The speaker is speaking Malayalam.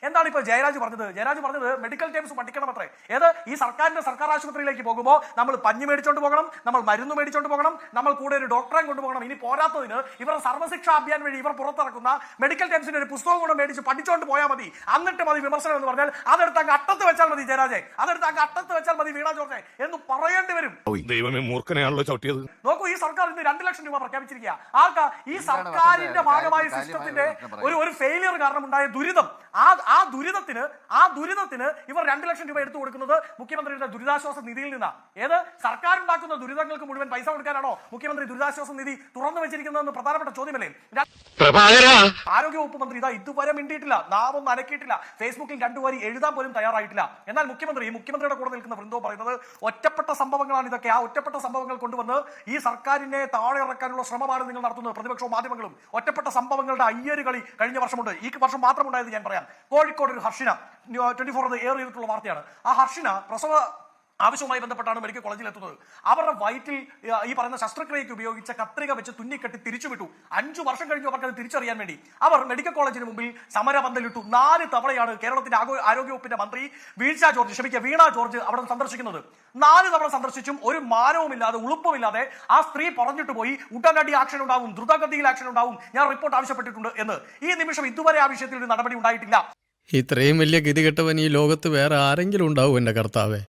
എന്താണ് ഇപ്പോൾ ജയരാജ് പറഞ്ഞത് മെഡിക്കൽ ടേംസ് പഠിക്കണം അത്രേ. ഏത് ഈ സർക്കാർ ആശുപത്രിയിലേക്ക് പോകുമ്പോൾ നമ്മൾ പഞ്ഞി മേടിച്ചോണ്ട് പോകണം, നമ്മൾ മരുന്ന് മേടിച്ചോണ്ട് പോകണം, നമ്മൾ കൂടെ ഒരു ഡോക്ടറെ കൊണ്ടുപോകണം. ഇനി പോരാത്തതിന് ഇവർ സർവ്വശിക്ഷാ അഭിയാൻ വഴി ഇവർ പുറത്തിറക്കുന്ന മെഡിക്കൽ ടേംസിന്റെ ഒരു പുസ്തകം കൂടെ മേടിച്ച് പഠിച്ചോണ്ട് പോയാൽ മതി. എന്നിട്ട് മതി വിമർശനം എന്ന് പറഞ്ഞാൽ അതെടുത്ത് അങ്ങ് അട്ടത്ത് വെച്ചാൽ മതി ജയരാജെ, അതെടുത്ത് അങ്ങ് അട്ടത്ത് വെച്ചാൽ മതി വീണ ജോർജെ എന്ന് പറയേണ്ടി വരും. ദൈവമേ, മൂർഖനെയാണല്ലോ ചവിട്ടിയത്. നോക്കൂ, ഈ സർക്കാർ ഇന്ന് 2 ലക്ഷം രൂപ പ്രഖ്യാപിച്ചിരിക്കുക. ഈ സർക്കാരിന്റെ ഭാഗമായി സിസ്റ്റത്തിന്റെ ഒരു ഫെയിലിയർ കാരണം ഉണ്ടായ ദുരിതം, ആ ദുരിതത്തിന് ഇവർ 2 ലക്ഷം രൂപ എടുത്തു കൊടുക്കുന്നത് മുഖ്യമന്ത്രിയുടെ ദുരിതാശ്വാസ നിധിയിൽ നിന്നാണ്. ഏത് സർക്കാർ ഉണ്ടാക്കുന്ന ദുരിതങ്ങൾക്ക് മുഴുവൻ പൈസ കൊടുക്കാനാണോ മുഖ്യമന്ത്രി ദുരിതാശ്വാസ നിധി തുറന്നു വെച്ചിരിക്കുന്നതെന്ന് പ്രധാനപ്പെട്ട ചോദ്യമല്ലേ? ആരോഗ്യവകുപ്പ് മന്ത്രി ഇതുവരെ മിണ്ടിയിട്ടില്ല, നാവൊന്നും അനക്കിയിട്ടില്ല, ഫേസ്ബുക്കിൽ 2 വരി എഴുതാൻ പോലും തയ്യാറായിട്ടില്ല. എന്നാൽ മുഖ്യമന്ത്രിയുടെ കൂടെ നിൽക്കുന്ന വൃന്ദോ പറയുന്നത് ഒറ്റപ്പെട്ട സംഭവങ്ങളാണ് ഇതൊക്കെ. ആ ഒറ്റപ്പെട്ട സംഭവങ്ങൾ കൊണ്ടുവന്ന് ഈ സർക്കാരിനെ താഴെ ഇറക്കാനുള്ള ശ്രമമാണ് നിങ്ങൾ നടത്തുന്നത്, പ്രതിപക്ഷവും മാധ്യമങ്ങളും. ഒറ്റപ്പെട്ട സംഭവങ്ങളുടെ അയ്യര് കളി കഴിഞ്ഞ വർഷമുണ്ട്, ഈ വർഷം മാത്രം ഉണ്ടായത് ഞാൻ പറയാം. കോഴിക്കോട് ഒരു ഹർഷിന 24 എയർ ചെയ്തിട്ടുള്ള വാർത്തയാണ്. ആ ഹർഷിന പ്രസവ ആവശ്യവുമായി ബന്ധപ്പെട്ടാണ് മെഡിക്കൽ കോളേജിൽ എത്തുന്നത്. അവരുടെ വയറ്റിൽ ഈ പറയുന്ന ശസ്ത്രക്രിയയ്ക്ക് ഉപയോഗിച്ച കത്രിക വെച്ച് തുന്നിക്കെട്ടി തിരിച്ചുവിട്ടു. 5 വർഷം കഴിഞ്ഞു അവർക്ക് അത് തിരിച്ചറിയാൻ വേണ്ടി അവർ മെഡിക്കൽ കോളേജിന് മുമ്പിൽ സമരപന്തലിട്ടു. 4 തവണയാണ് കേരളത്തിന്റെ ആരോഗ്യവകുപ്പിന്റെ മന്ത്രി വീണ ജോർജ് അവിടെ സന്ദർശിക്കുന്നത്. 4 തവണ സന്ദർശിച്ചും ഒരു മാനവുമില്ലാതെ ഉളുപ്പുമില്ലാതെ ആ സ്ത്രീ പറഞ്ഞിട്ട് പോയി ഉടനടി ആക്ഷൻ ഉണ്ടാവും, ദ്രുതഗതിയിൽ ആക്ഷൻ ഉണ്ടാവും, ഞാൻ റിപ്പോർട്ട് ആവശ്യപ്പെട്ടിട്ടുണ്ട് എന്ന്. ഈ നിമിഷം ഇതുവരെ ആ വിഷയത്തിൽ ഒരു നടപടി ഉണ്ടായിട്ടില്ല. ഇത്രയും വലിയ ഗതികെട്ടവൻ ഈ ലോകത്ത് വേറെ ആരെങ്കിലും ഉണ്ടാവും എന്റെ കർത്താവേ?